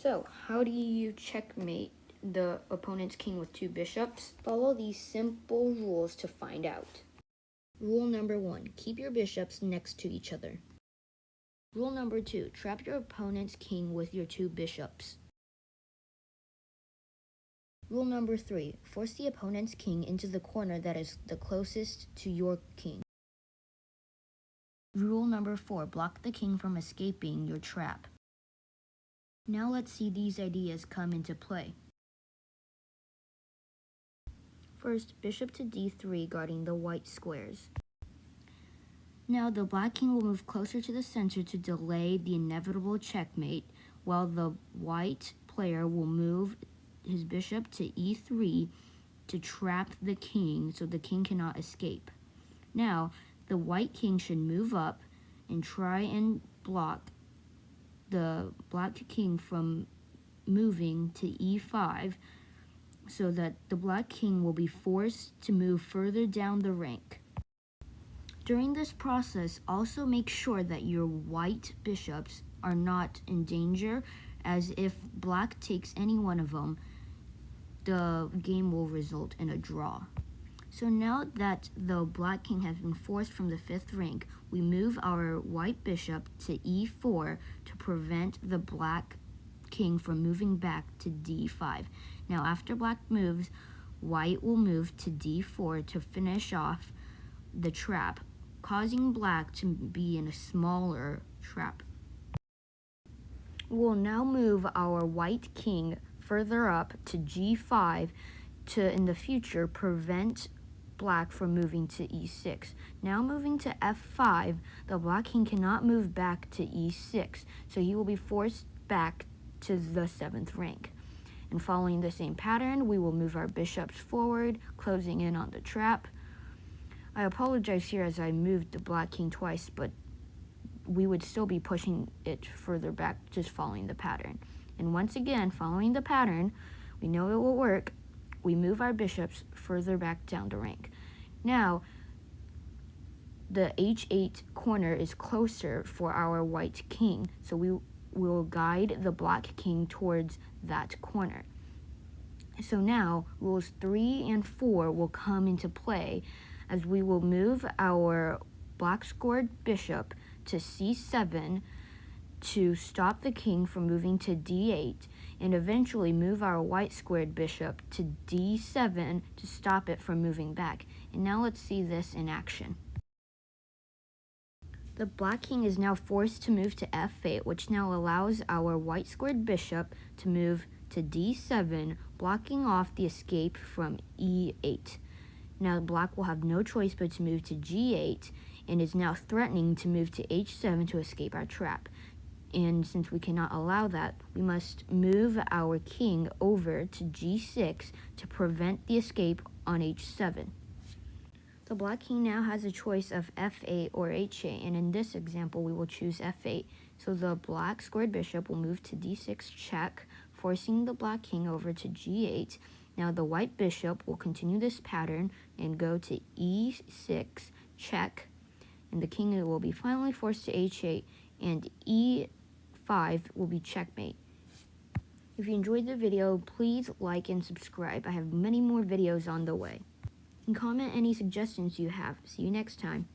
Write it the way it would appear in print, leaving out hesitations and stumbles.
So, how do you checkmate the opponent's king with 2 bishops? Follow these simple rules to find out. Rule number 1, keep your bishops next to each other. Rule number 2, trap your opponent's king with your 2 bishops. Rule number 3, force the opponent's king into the corner that is the closest to your king. Rule number 4, block the king from escaping your trap. Now let's see these ideas come into play. First, bishop to d3 guarding the white squares. Now the black king will move closer to the center to delay the inevitable checkmate, while the white player will move his bishop to e3 to trap the king so the king cannot escape. Now, the white king should move up and try and block the black king from moving to e5 so that the black king will be forced to move further down the rank. During this process, also make sure that your white bishops are not in danger, as if black takes any one of them, the game will result in a draw. So now that the black king has been forced from the 5th rank, we move our white bishop to e4 to prevent the black king from moving back to d5. Now after black moves, white will move to d4 to finish off the trap, causing black to be in a smaller trap. We'll now move our white king further up to g5 to, in the future, prevent black from moving to e6. Now moving to f5, the black king cannot move back to e6, so he will be forced back to the 7th rank. And following the same pattern, we will move our bishops forward, closing in on the trap. I apologize here as I moved the black king twice, but we would still be pushing it further back, just following the pattern. And once again, following the pattern, we know it will work. We move our bishops further back down the rank. Now, the h8 corner is closer for our white king, so we will guide the black king towards that corner. So now, rules 3 and 4 will come into play, as we will move our black scored bishop to c7 to stop the king from moving to d8, and eventually move our white squared bishop to d7 to stop it from moving back. And now let's see this in action. The black king is now forced to move to f8, which now allows our white squared bishop to move to d7, blocking off the escape from e8. Now black will have no choice but to move to g8, and is now threatening to move to h7 to escape our trap. And since we cannot allow that, we must move our king over to g6 to prevent the escape on h7. The black king now has a choice of f8 or h8, and in this example we will choose f8. So the black squared bishop will move to d6 check, forcing the black king over to g8. Now the white bishop will continue this pattern and go to e6 check, and the king will be finally forced to h8, and e5 will be checkmate. If you enjoyed the video, please like and subscribe. I have many more videos on the way. And comment any suggestions you have. See you next time.